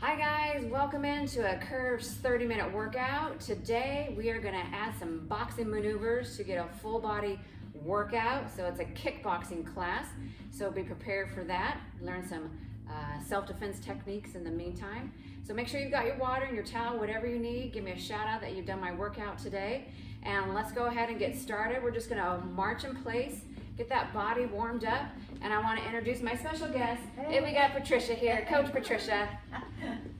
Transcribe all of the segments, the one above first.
Hi guys, welcome into a Curves 30-minute workout. Today we are going to add some boxing maneuvers to get a full body workout. So it's a kickboxing class, so be prepared for that. Learn some self-defense techniques in the meantime. So make sure you've got your water and your towel, whatever you need. Give me a shout out that you've done my workout today. And let's go ahead and get started. We're just going to march in place, get that body warmed up, and I want to introduce my special guest. Hey, we got Patricia here, Coach Patricia.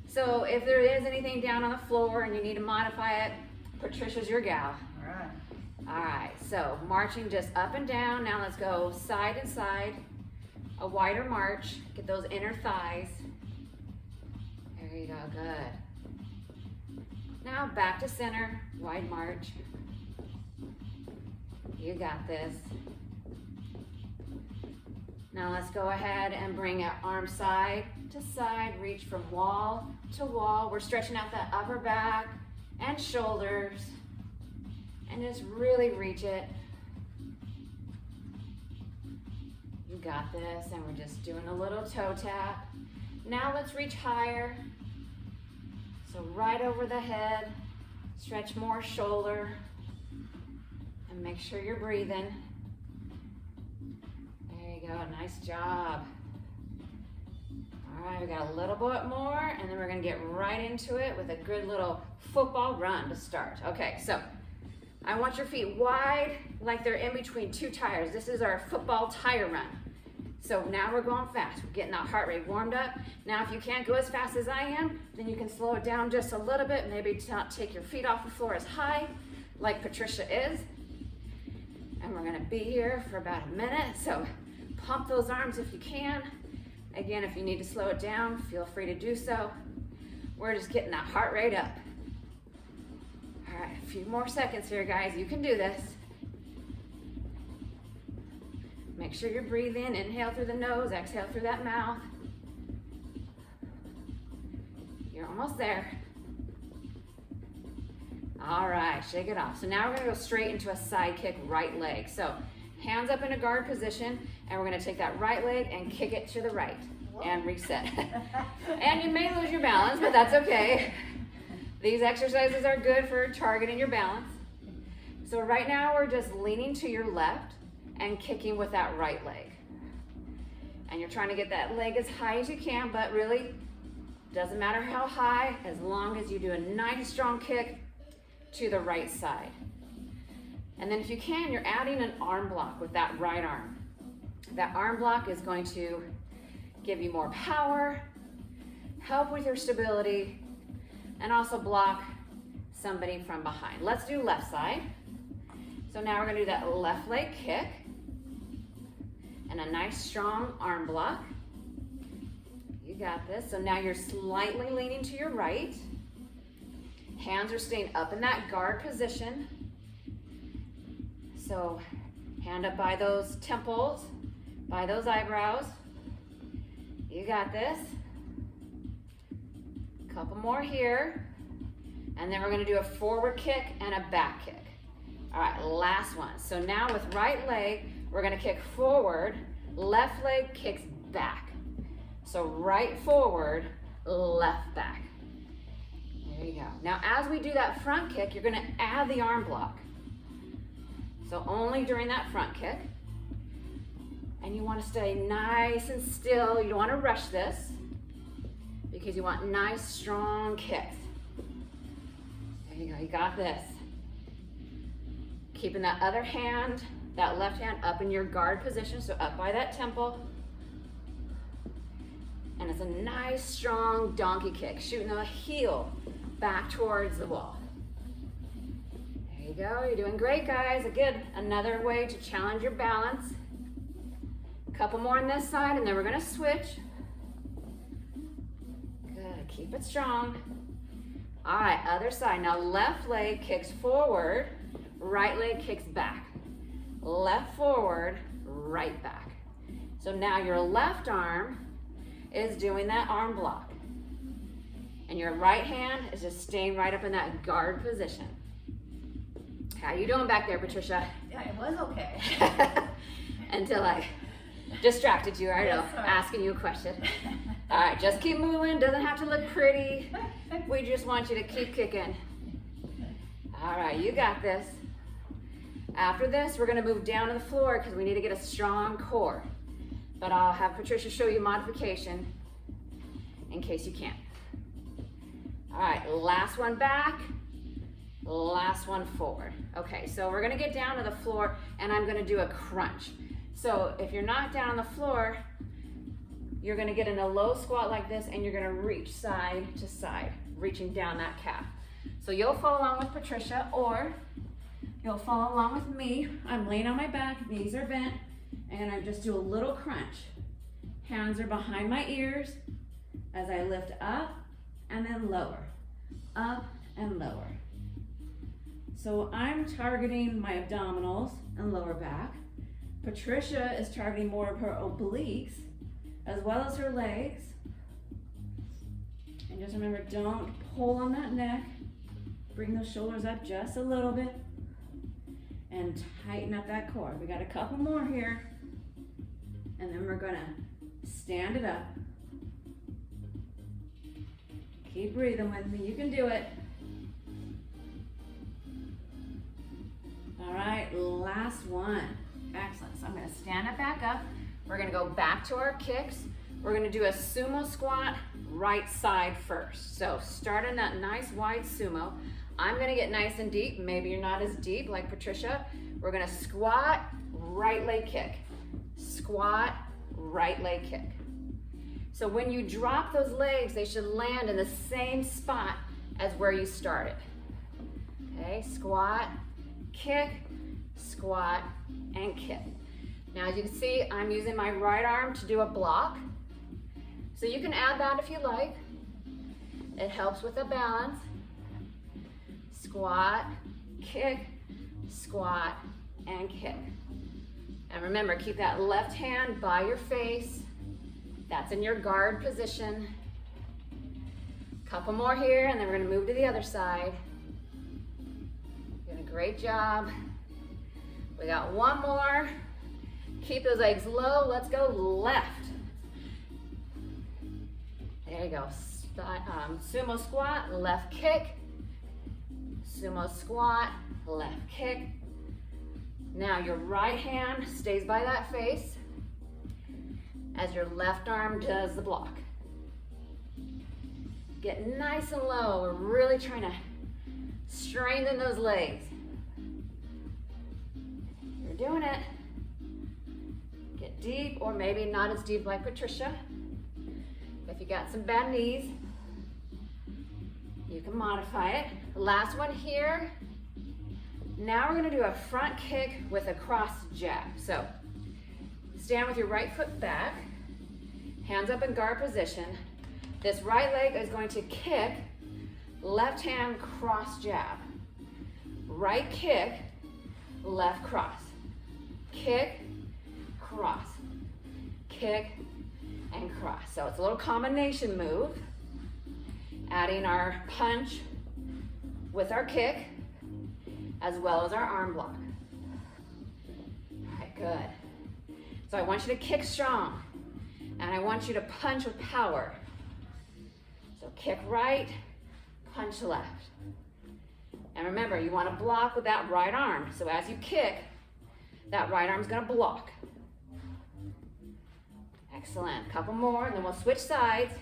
So if there is anything down on the floor and you need to modify it, Patricia's your gal. All right. All right, so marching just up and down. Now let's go side and side, a wider march. Get those inner thighs. There you go, good. Now back to center, wide march. You got this. Now let's go ahead and bring our arm side to side, reach from wall to wall. We're stretching out that upper back and shoulders, and just really reach it. You got this, and we're just doing a little toe tap. Now let's reach higher. So right over the head, stretch more shoulder, and make sure you're breathing. Go, nice job. All right, we got a little bit more, and then we're gonna get right into it with a good little football run to start. Okay, so I want your feet wide, like they're in between two tires. This is our football tire run. So now we're going fast. We're getting that heart rate warmed up. Now, if you can't go as fast as I am, then you can slow it down just a little bit. Maybe not take your feet off the floor as high, like Patricia is. And we're gonna be here for about a minute, so pump those arms if you can. Again, if you need to slow it down, feel free to do so. We're just getting that heart rate up. All right, a few more seconds here, guys. You can do this. Make sure you're breathing. Inhale through the nose, exhale through that mouth. You're almost there. All right, shake it off. So now we're gonna go straight into a side kick right leg. So hands up in a guard position, and we're gonna take that right leg and kick it to the right and reset. And you may lose your balance, but that's okay. These exercises are good for targeting your balance. So right now we're just leaning to your left and kicking with that right leg. And you're trying to get that leg as high as you can, but really doesn't matter how high, as long as you do a nice strong kick to the right side. And then if you can, you're adding an arm block with that right arm. That arm block is going to give you more power, help with your stability, and also block somebody from behind. Let's do left side. So now we're gonna do that left leg kick and a nice strong arm block. You got this. So now you're slightly leaning to your right. Hands are staying up in that guard position. So hand up by those temples, by those eyebrows. You got this. Couple more here. And then we're gonna do a forward kick and a back kick. All right, last one. So now with right leg, we're gonna kick forward, left leg kicks back. So right forward, left back. There you go. Now as we do that front kick, you're gonna add the arm block. So only during that front kick. And you want to stay nice and still. You don't want to rush this because you want nice, strong kicks. There you go, you got this. Keeping that other hand, that left hand up in your guard position, so up by that temple. And it's a nice, strong donkey kick, shooting the heel back towards the wall. There you go, you're doing great, guys. Again, another way to challenge your balance. A couple more on this side, and then we're gonna switch. Good, keep it strong. All right, other side. Now left leg kicks forward, right leg kicks back. Left forward, right back. So now your left arm is doing that arm block. And your right hand is just staying right up in that guard position. How you doing back there, Patricia? Yeah, it was okay. Until I distracted you, I know, That's right. asking you a question. All right, just keep moving. Doesn't have to look pretty. We just want you to keep kicking. All right, you got this. After this, we're gonna move down to the floor because we need to get a strong core. But I'll have Patricia show you modification in case you can't. All right, last one back, last one forward. Okay, so we're gonna get down to the floor and I'm gonna do a crunch. So if you're not down on the floor, you're gonna get in a low squat like this and you're gonna reach side to side, reaching down that calf. So you'll follow along with Patricia or you'll follow along with me. I'm laying on my back, knees are bent, and I just do a little crunch. Hands are behind my ears as I lift up and then lower, up and lower. So I'm targeting my abdominals and lower back. Patricia is targeting more of her obliques as well as her legs. And just remember, don't pull on that neck. Bring those shoulders up just a little bit and tighten up that core. We got a couple more here. And then we're gonna stand it up. Keep breathing with me, you can do it. All right, last one. Excellent, so I'm gonna stand it back up. We're gonna go back to our kicks. We're gonna do a sumo squat, right side first. So start in that nice wide sumo. I'm gonna get nice and deep. Maybe you're not as deep like Patricia. We're gonna squat, right leg kick. Squat, right leg kick. So when you drop those legs, they should land in the same spot as where you started. Okay, squat, kick, squat, and kick. Now as you can see, I'm using my right arm to do a block. So you can add that if you like. It helps with the balance. Squat, kick, squat, and kick. And remember, keep that left hand by your face. That's in your guard position. Couple more here, and then we're gonna move to the other side. Doing a great job. We got one more. Keep those legs low. Let's go left. There you go. Sumo squat, left kick. Sumo squat, left kick. Now your right hand stays by that face as your left arm does the block. Get nice and low. We're really trying to strengthen those legs. You're doing it. Get deep, or maybe not as deep like Patricia. If you got some bad knees, you can modify it. Last one here. Now we're gonna do a front kick with a cross jab. So stand with your right foot back, hands up in guard position. This right leg is going to kick, left hand cross jab. Right kick, left cross. Kick, cross. Kick, and cross. So it's a little combination move. Adding our punch with our kick, as well as our arm block. All right, good. So I want you to kick strong, and I want you to punch with power. So kick right, punch left. And remember, you want to block with that right arm. So as you kick, that right arm's gonna block. Excellent, couple more, and then we'll switch sides.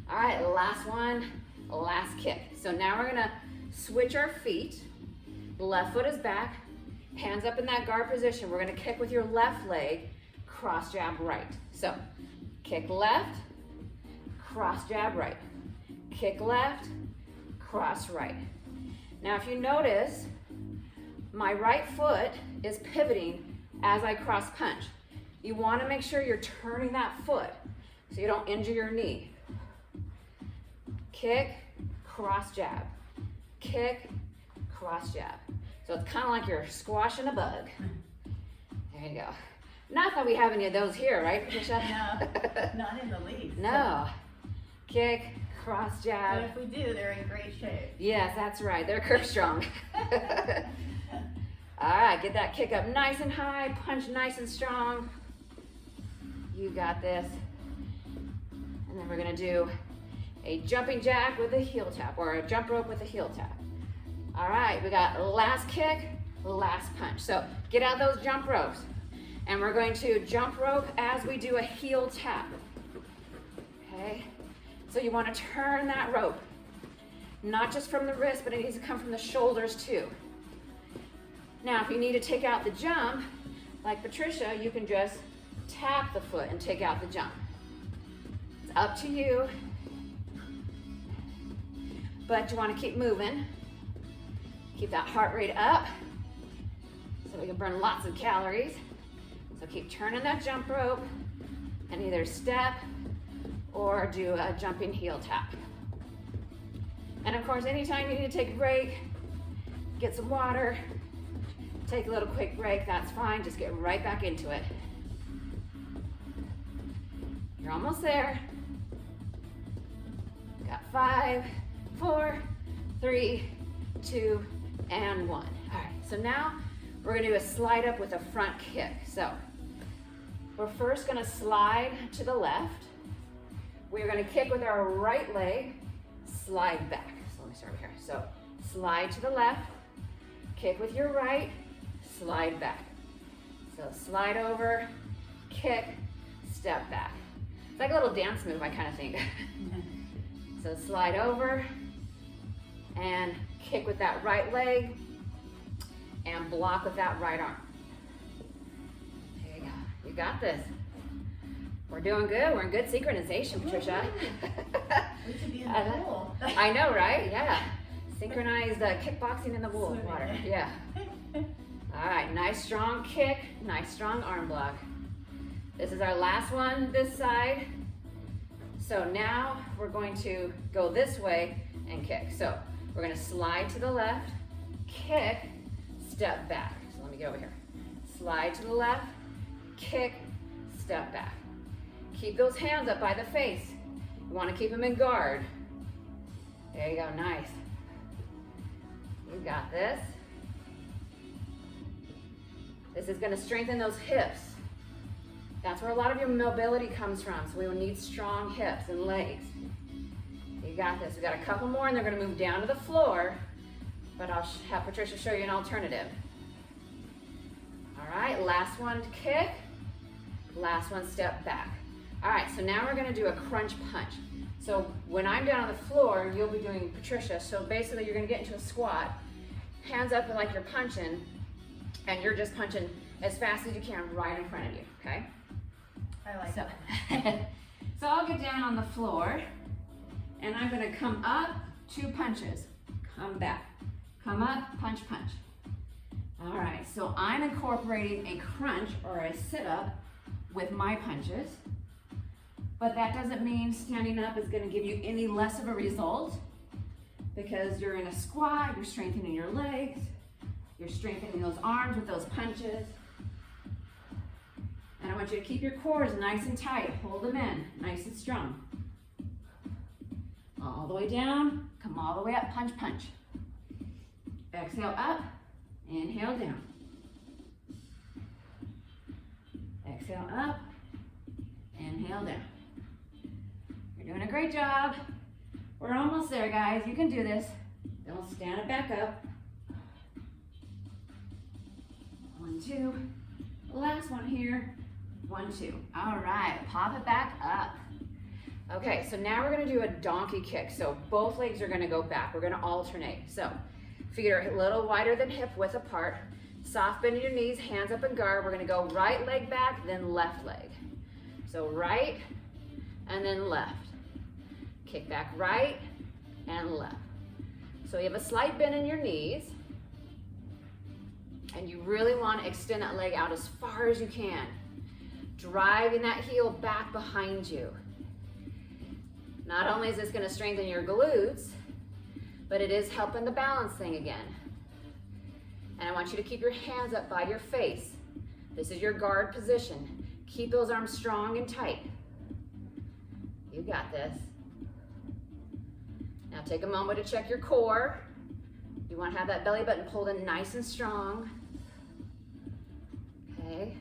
All right, last one, last kick. So now we're gonna switch our feet. Left foot is back, hands up in that guard position. We're gonna kick with your left leg, cross jab right. So kick left, cross jab right. Kick left, cross right. Now if you notice, my right foot is pivoting as I cross punch. You wanna make sure you're turning that foot so you don't injure your knee. Kick, cross jab. Kick, cross jab. So it's kind of like you're squashing a bug. There you go. Not that we have any of those here, right, Patricia? No, not in the least. No. Kick, cross jab. But if we do, they're in great shape. Yes, that's right. They're curve strong. All right, get that kick up nice and high, punch nice and strong. You got this. And then we're gonna do a jumping jack with a heel tap, or a jump rope with a heel tap. All right, we got last kick, last punch. So get out those jump ropes. And we're going to jump rope as we do a heel tap. Okay? So you want to turn that rope. Not just from the wrist, but it needs to come from the shoulders too. Now, if you need to take out the jump, like Patricia, you can just tap the foot and take out the jump. It's up to you. But you want to keep moving. Keep that heart rate up so we can burn lots of calories. So keep turning that jump rope and either step or do a jumping heel tap. And of course, anytime you need to take a break, get some water, take a little quick break, that's fine. Just get right back into it. You're almost there. Got 5, 4, 3, 2, and 1. All right, so now we're gonna do a slide up with a front kick. So we're first gonna slide to the left. We're gonna kick with our right leg, slide back. So let me start over here. So slide to the left, kick with your right, slide back. So slide over, kick, step back. It's like a little dance move, I kind of think. So slide over and kick with that right leg and block with that right arm. There you go. You got this. We're doing good. We're in good synchronization, Patricia. We should be in the pool. I know, right? Yeah. Synchronized kickboxing in the pool water. Yeah. All right. Nice strong kick. Nice strong arm block. This is our last one this side. So now we're going to go this way and kick. So we're going to slide to the left, kick, step back. So let me get over here. Slide to the left, kick, step back. Keep those hands up by the face. You want to keep them in guard. There you go, nice. You got this. This is going to strengthen those hips. That's where a lot of your mobility comes from. So we will need strong hips and legs. You got this. We got a couple more and they're going to move down to the floor, but I'll have Patricia show you an alternative. All right, last one kick, last one step back. All right, so now we're going to do a crunch punch. So when I'm down on the floor, you'll be doing Patricia. So basically you're going to get into a squat, hands up like you're punching, and you're just punching as fast as you can right in front of you, okay? I like So, that. so I'll get down on the floor and I'm gonna come up, 2 punches, come back, come up, punch, punch. All right, so I'm incorporating a crunch or a sit-up with my punches, but that doesn't mean standing up is gonna give you any less of a result because you're in a squat, you're strengthening your legs, you're strengthening those arms with those punches. And I want you to keep your cores nice and tight. Hold them in, nice and strong. All the way down, come all the way up, punch, punch. Exhale up, inhale down. Exhale up, inhale down. You're doing a great job. We're almost there, guys. You can do this. Don't stand it back up. 1, 2. Last one here. 1, 2. All right, pop it back up. Okay, so now we're gonna do a donkey kick. So both legs are gonna go back. We're gonna alternate. So feet are a little wider than hip width apart. Soft bend in your knees, hands up in guard. We're gonna go right leg back, then left leg. So right, and then left. Kick back right, and left. So you have a slight bend in your knees, and you really wanna extend that leg out as far as you can. Driving that heel back behind you. Not only is this going to strengthen your glutes, but it is helping the balance thing again. And I want you to keep your hands up by your face. This is your guard position. Keep those arms strong and tight. You got this. Now take a moment to check your core. You want to have that belly button pulled in nice and strong. Okay.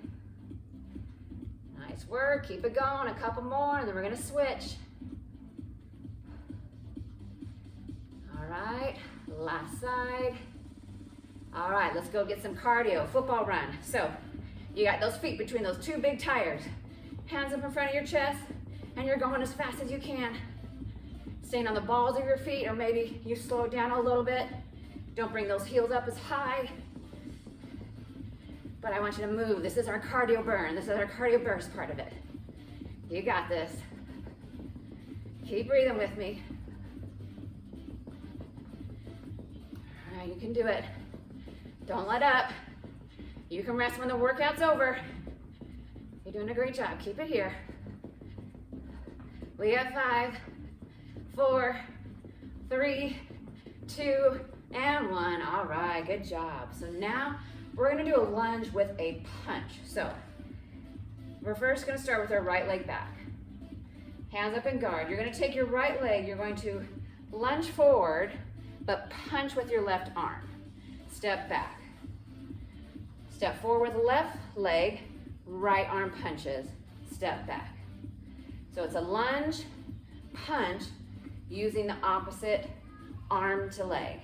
Nice work, keep it going, a couple more, and then we're gonna switch. All right, last side. All right, let's go get some cardio, football run. So you got those feet between those two big tires. Hands up in front of your chest, and you're going as fast as you can. Staying on the balls of your feet, or maybe you slow down a little bit. Don't bring those heels up as high. But I want you to move. This is our cardio burn. This is our cardio burst part of it. You got this. Keep breathing with me. All right, you can do it. Don't let up. You can rest when the workout's over. You're doing a great job. Keep it here. We have 5, 4, 3, 2, and 1. All right, good job. So now we're gonna do a lunge with a punch. So we're first gonna start with our right leg back. Hands up in guard. You're gonna take your right leg, you're going to lunge forward, but punch with your left arm. Step back. Step forward with left leg, right arm punches, step back. So it's a lunge, punch, using the opposite arm to leg.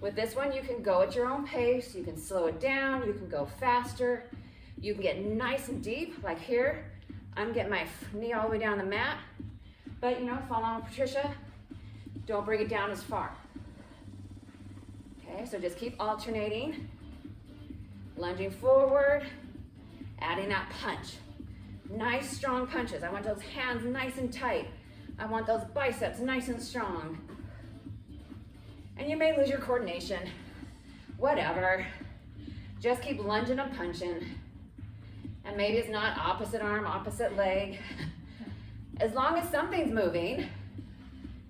With this one, you can go at your own pace, you can slow it down, you can go faster, you can get nice and deep, like here. I'm getting my knee all the way down the mat, but you know, follow with Patricia, don't bring it down as far. Okay, so just keep alternating, lunging forward, adding that punch. Nice strong punches. I want those hands nice and tight. I want those biceps nice and strong. And you may lose your coordination, whatever. Just keep lunging and punching. And maybe it's not opposite arm, opposite leg. As long as something's moving.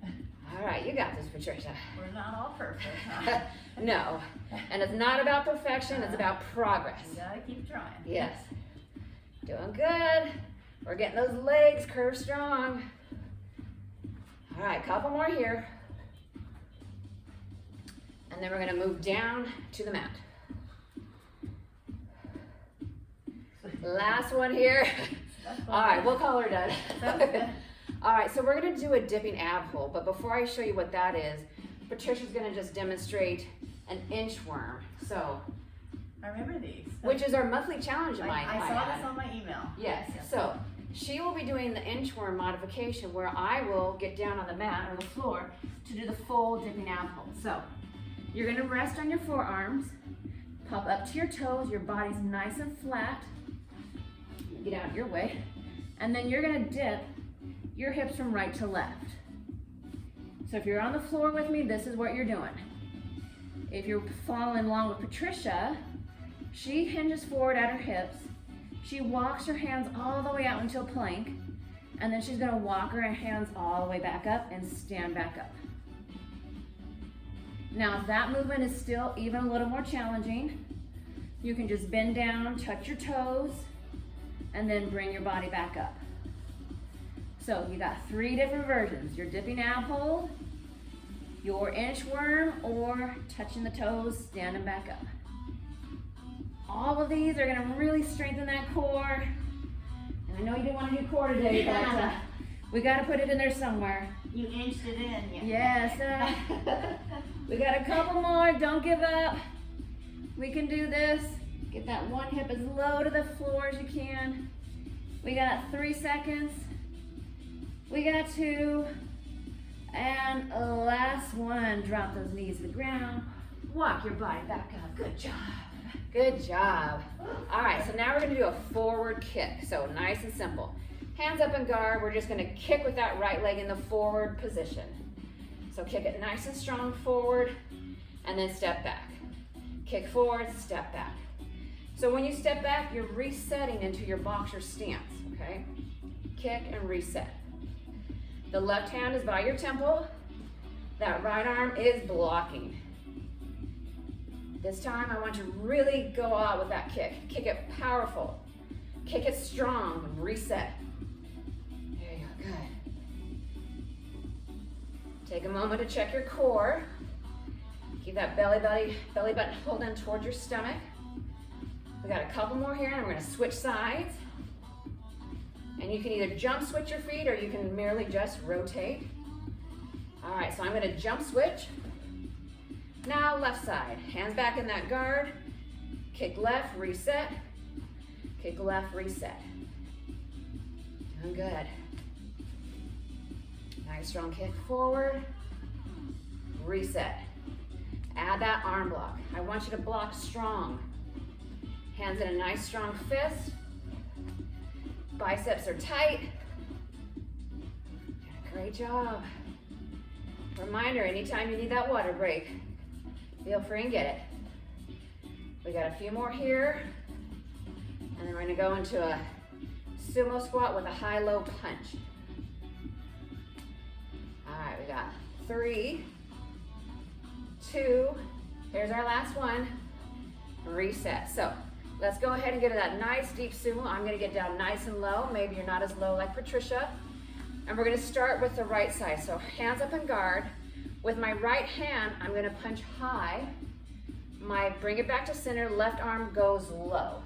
All right, you got this, Patricia. We're not all perfect, huh? No, and it's not about perfection, it's about progress. You gotta keep trying. Yes, doing good. We're getting those legs curved strong. All right, couple more here. And then we're gonna move down to the mat. Last one here. All right, we'll call her done. All right, so we're gonna do a dipping ab hold, but before I show you what that is, Patricia's gonna just demonstrate an inchworm. So, I remember these. which is our monthly challenge, I saw this on my email. Yes, so she will be doing the inchworm modification where I will get down on the mat or the floor to do the full dipping ab hold. So, you're gonna rest on your forearms, pop up to your toes, your body's nice and flat. Get out of your way. And then you're gonna dip your hips from right to left. So if you're on the floor with me, this is what you're doing. If you're following along with Patricia, she hinges forward at her hips. She walks her hands all the way out until plank. And then she's gonna walk her hands all the way back up and stand back up. Now, if that movement is still even a little more challenging, you can just bend down, touch your toes, and then bring your body back up. So you got 3 different versions: your dipping ab hold, your inchworm, or touching the toes, standing back up. All of these are gonna really strengthen that core. And I know you didn't want to do core today, but we gotta put it in there somewhere. You inched it in. Yes, we got a couple more, don't give up. We can do this. Get that one hip as low to the floor as you can. We got 3 seconds. We got 2. And last one, drop those knees to the ground. Walk your body back up. Good job. Good job. All right, so now we're gonna do a forward kick. So nice and simple. Hands up in guard. We're just gonna kick with that right leg in the forward position. So kick it nice and strong forward, and then step back. Kick forward, step back. So when you step back, you're resetting into your boxer stance, okay? Kick and reset. The left hand is by your temple. That right arm is blocking. This time, I want you to really go out with that kick. Kick it powerful. Kick it strong and reset. There you go, good. Take a moment to check your core. Keep that belly button holding towards your stomach. We got a couple more here, and we're gonna switch sides. And you can either jump switch your feet or you can merely just rotate. All right, so I'm gonna jump switch. Now left side, hands back in that guard. Kick left, reset. Kick left, reset. Doing good. Nice strong kick forward. Reset. Add that arm block. I want you to block strong. Hands in a nice strong fist. Biceps are tight. Great job. Reminder, anytime you need that water break, feel free and get it. We got a few more here. And then we're gonna go into a sumo squat with a high-low punch. All right, we got 3, 2, here's our last one. Reset. So let's go ahead and get to that nice deep sumo. I'm gonna get down nice and low. Maybe you're not as low like Patricia. And we're gonna start with the right side. So hands up in guard. With my right hand, I'm gonna punch high. Bring it back to center, left arm goes low.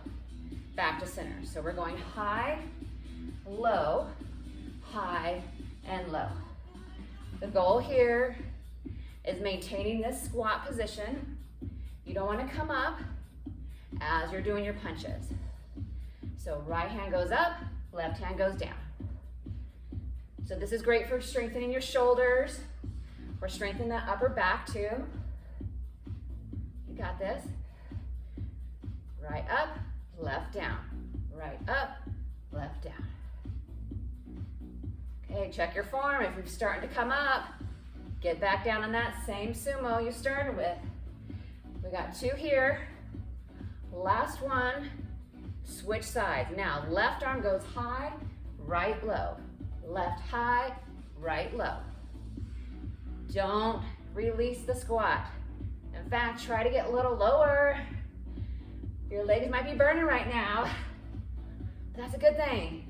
Back to center. So we're going high, low, high, and low. The goal here is maintaining this squat position. You don't wanna come up as you're doing your punches. So right hand goes up, left hand goes down. So this is great for strengthening your shoulders. We're strengthening that upper back too. You got this. Right up, left down. Right up, left down. Okay, check your form. If you're starting to come up, get back down on that same sumo you started with. We got 2 here. Last one, switch sides. Now, left arm goes high, right low. Left high, right low. Don't release the squat. In fact, try to get a little lower. Your legs might be burning right now. But that's a good thing.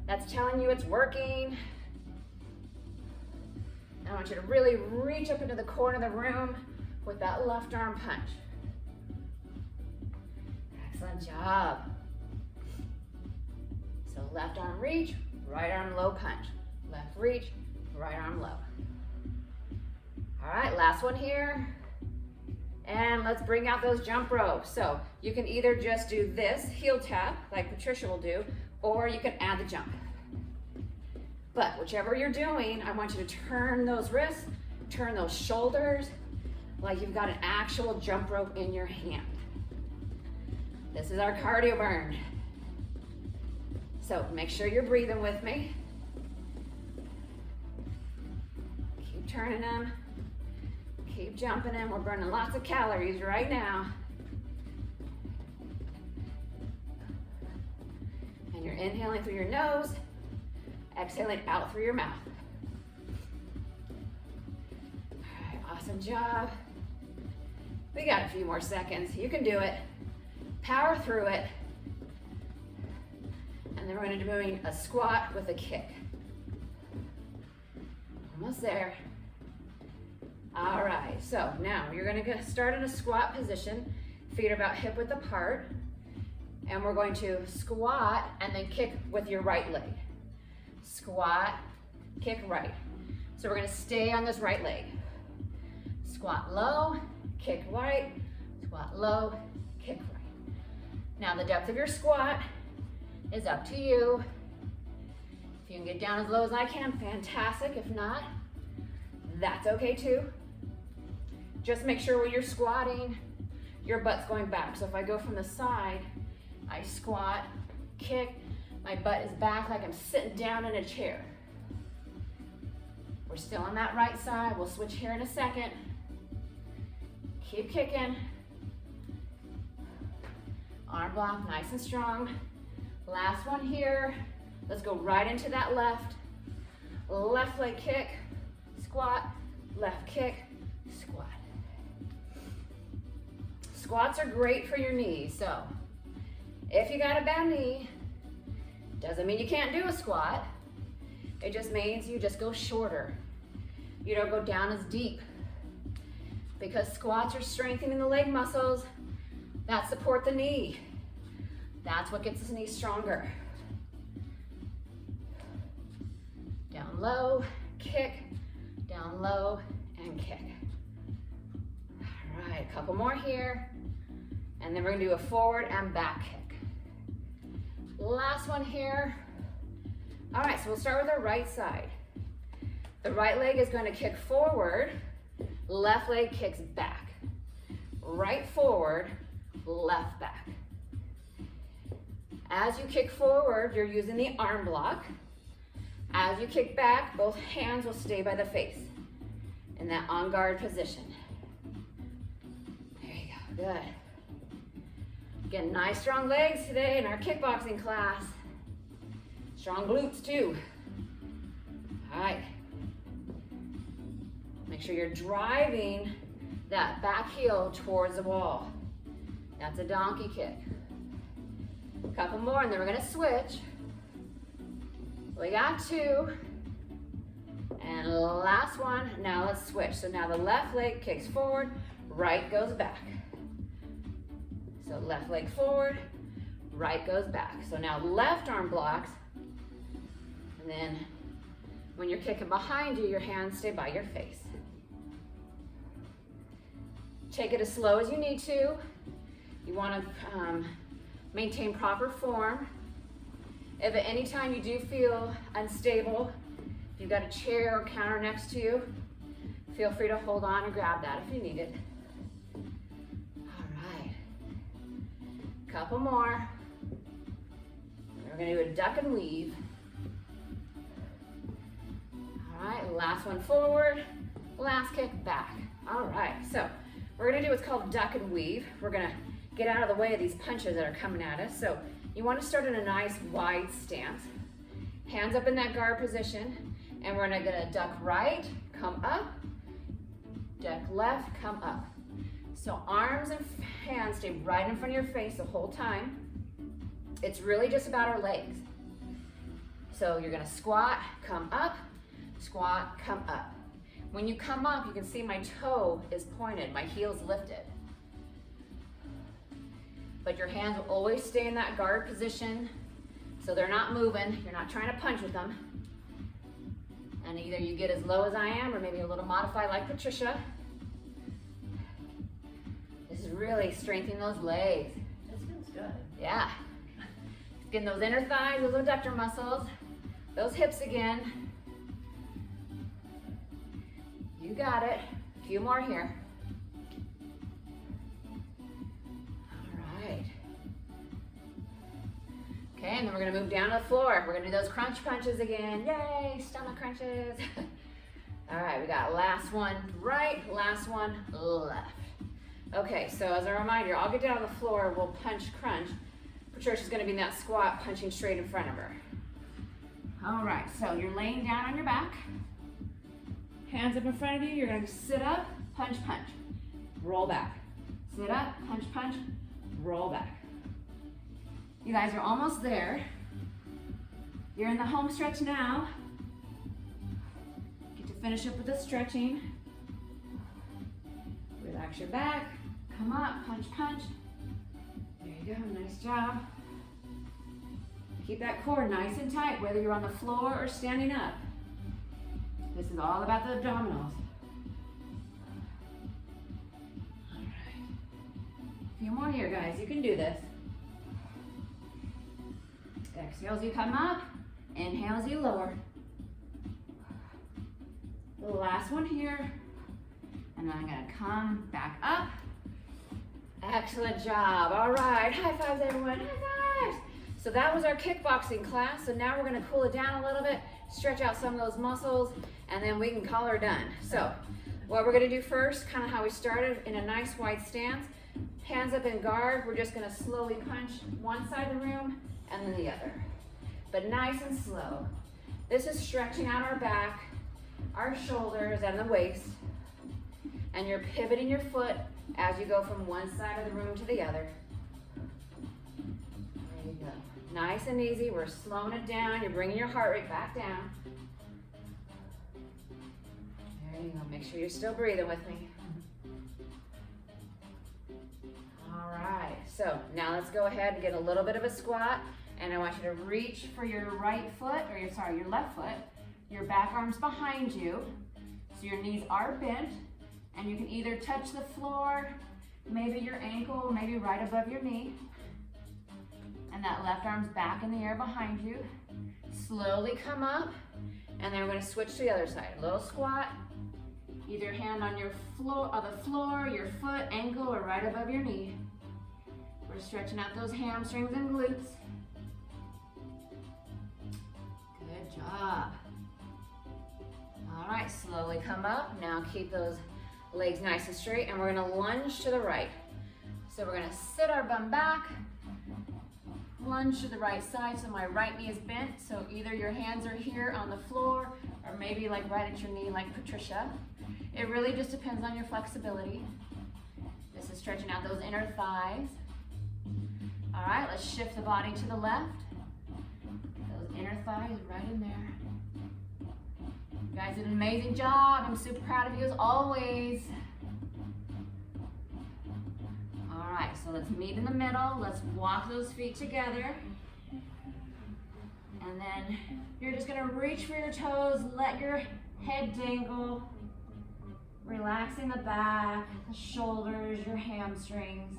That's telling you it's working. I want you to really reach up into the corner of the room with that left arm punch. Excellent job. So left arm reach, right arm low punch. Left reach, right arm low. All right, last one here. And let's bring out those jump ropes. So you can either just do this heel tap, like Patricia will do, or you can add the jump. But whichever you're doing, I want you to turn those wrists, turn those shoulders, like you've got an actual jump rope in your hand. This is our cardio burn. So make sure you're breathing with me. Keep turning them. Keep jumping in. We're burning lots of calories right now. And you're inhaling through your nose, exhaling out through your mouth. All right, awesome job. We got a few more seconds. You can do it. Power through it. And then we're going to be doing a squat with a kick. Almost there. All right, so now you're going to start in a squat position. Feet are about hip width apart. And we're going to squat and then kick with your right leg. Squat, kick right. So we're going to stay on this right leg. Squat low, kick right, squat low, kick right. Now the depth of your squat is up to you. If you can get down as low as I can, fantastic. If not, that's okay too. Just make sure when you're squatting, your butt's going back. So if I go from the side, I squat, kick, my butt is back like I'm sitting down in a chair. We're still on that right side. We'll switch here in a second. Keep kicking. Arm block nice and strong. Last one here. Let's go right into that left. Left leg kick, squat, left kick, squat. Squats are great for your knees. So if you got a bad knee, doesn't mean you can't do a squat. It just means you just go shorter. You don't go down as deep. Because squats are strengthening the leg muscles that support the knee. That's what gets the knee stronger. down low, kick, down low, and kick. All right, a couple more here. And then we're gonna do a forward and back kick. Last one here. All right, so we'll start with our right side. The right leg is going to kick forward, left leg kicks back. Right forward, left back. As you kick forward, you're using the arm block. As you kick back, both hands will stay by the face in that on guard position. There you go, good. Again, nice strong legs today in our kickboxing class. Strong glutes too. All right. Make sure you're driving that back heel towards the wall. That's a donkey kick. A couple more and then we're gonna switch. We got two. And last one, now let's switch. So now the left leg kicks forward, right goes back. So left leg forward, right goes back. So now left arm blocks, and then when you're kicking behind you, your hands stay by your face. Take it as slow as you need to. You want to maintain proper form. If at any time you do feel unstable, if you've got a chair or counter next to you, feel free to hold on and grab that if you need it. Couple more. We're gonna do a duck and weave. All right, last one forward, last kick back. All right, so we're gonna do what's called duck and weave. We're gonna get out of the way of these punches that are coming at us. So you wanna start in a nice wide stance. Hands up in that guard position, and we're gonna duck right, come up, duck left, come up. So arms and hands stay right in front of your face the whole time. It's really just about our legs. So you're gonna squat, come up, squat, come up. When you come up, you can see my toe is pointed, my heel's lifted. But your hands will always stay in that guard position, so they're not moving. You're not trying to punch with them. And either you get as low as I am, or maybe a little modified like Patricia. This is really strengthening those legs. This feels good. Yeah. Getting those inner thighs, those adductor muscles, those hips again. You got it. A few more here. All right. Okay, and then we're gonna move down to the floor. We're gonna do those crunch punches again. Yay, stomach crunches. All right, we got last one right, last one left. Okay, so as a reminder, I'll get down on the floor, we'll punch, crunch. Patricia's gonna be in that squat, punching straight in front of her. All right, so you're laying down on your back. Hands up in front of you, you're gonna sit up, punch, punch, roll back. Sit up, punch, punch, roll back. You guys are almost there. You're in the home stretch now. Get to finish up with the stretching. Relax your back, come up, punch, punch. There you go, nice job. Keep that core nice and tight, whether you're on the floor or standing up. This is all about the abdominals. All right. A few more here, guys. You can do this. Exhale as you come up, inhale as you lower. The last one here. And then I'm gonna come back up. Excellent job. All right, high fives everyone, high fives. So that was our kickboxing class. So now we're gonna cool it down a little bit, stretch out some of those muscles, and then we can call her done. So what we're gonna do first, kind of how we started, in a nice wide stance, hands up in guard. We're just gonna slowly punch one side of the room and then the other. But nice and slow. This is stretching out our back, our shoulders, and the waist. And you're pivoting your foot as you go from one side of the room to the other. There you go. Nice and easy. We're slowing it down. You're bringing your heart rate back down. There you go. Make sure you're still breathing with me. All right. So now let's go ahead and get a little bit of a squat. And I want you to reach for your right foot, or your left foot. your back arm's behind you, so your knees are bent, and you can either touch the floor, maybe your ankle, maybe right above your knee, and that left arm's back in the air behind you. Slowly come up, and then we're gonna switch to the other side. A little squat, either hand on your floor, the floor, your foot, ankle, or right above your knee. We're stretching out those hamstrings and glutes. Good job. All right, slowly come up. Now keep those legs nice and straight, and we're gonna lunge to the right. So we're gonna sit our bum back, lunge to the right side, so my right knee is bent, so either your hands are here on the floor, or maybe like right at your knee like Patricia. It really just depends on your flexibility. This is stretching out those inner thighs. All right, let's shift the body to the left. Those inner thighs right in there. You guys did an amazing job. I'm super proud of you as always. All right, so let's meet in the middle. Let's walk those feet together. And then you're just gonna reach for your toes, let your head dangle, relaxing the back, the shoulders, your hamstrings.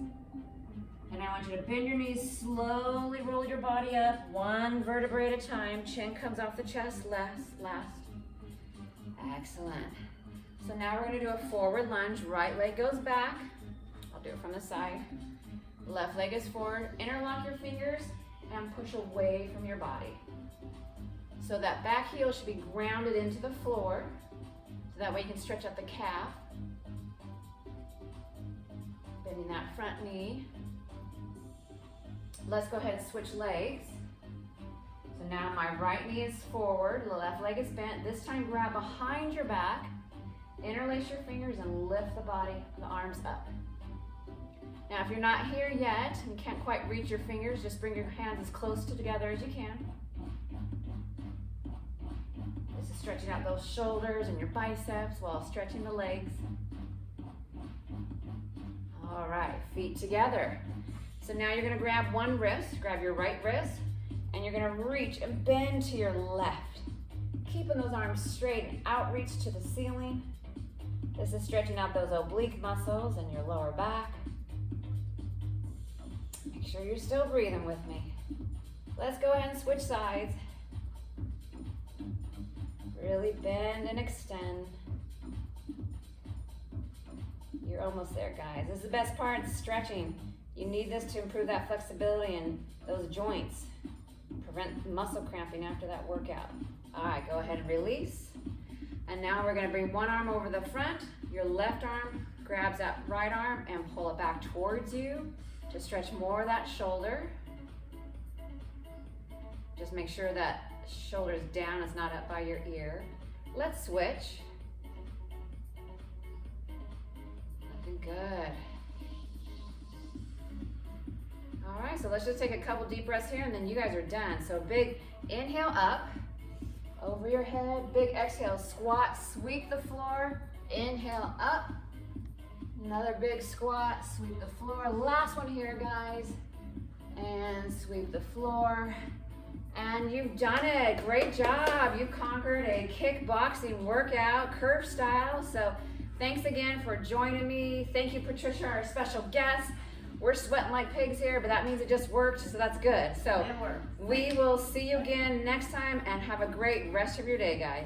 And I want you to bend your knees, slowly roll your body up, one vertebrae at a time. Chin comes off the chest, last. Excellent. So now we're gonna do a forward lunge. Right leg goes back. I'll do it from the side. Left leg is forward. Interlock your fingers and push away from your body. So that back heel should be grounded into the floor. So that way you can stretch out the calf. Bending that front knee. Let's go ahead and switch legs. So now my right knee is forward, the left leg is bent. This time grab behind your back, interlace your fingers and lift the body, the arms up. Now if you're not here yet and can't quite reach your fingers, just bring your hands as close together as you can. This is stretching out those shoulders and your biceps while stretching the legs. All right, feet together. So now you're gonna grab one wrist, grab your right wrist, and you're gonna reach and bend to your left. Keeping those arms straight and outreach to the ceiling. This is stretching out those oblique muscles in your lower back. Make sure you're still breathing with me. Let's go ahead and switch sides. Really bend and extend. You're almost there, guys. This is the best part, stretching. You need this to improve that flexibility in those joints. Prevent muscle cramping after that workout. All right, go ahead and release. And now we're gonna bring one arm over the front. Your left arm grabs that right arm and pull it back towards you to stretch more of that shoulder. Just make sure that shoulder's down, it's not up by your ear. Let's switch. Looking good. All right, so let's just take a couple deep breaths here and then you guys are done. So big inhale up, over your head, big exhale, squat, sweep the floor, inhale up, another big squat, sweep the floor. Last one here, guys, and sweep the floor. And you've done it, great job. You conquered a kickboxing workout, curve style. So thanks again for joining me. Thank you, Patricia, our special guest. We're sweating like pigs here, but that means it just worked, so that's good. So we will see you again next time, and have a great rest of your day, guys.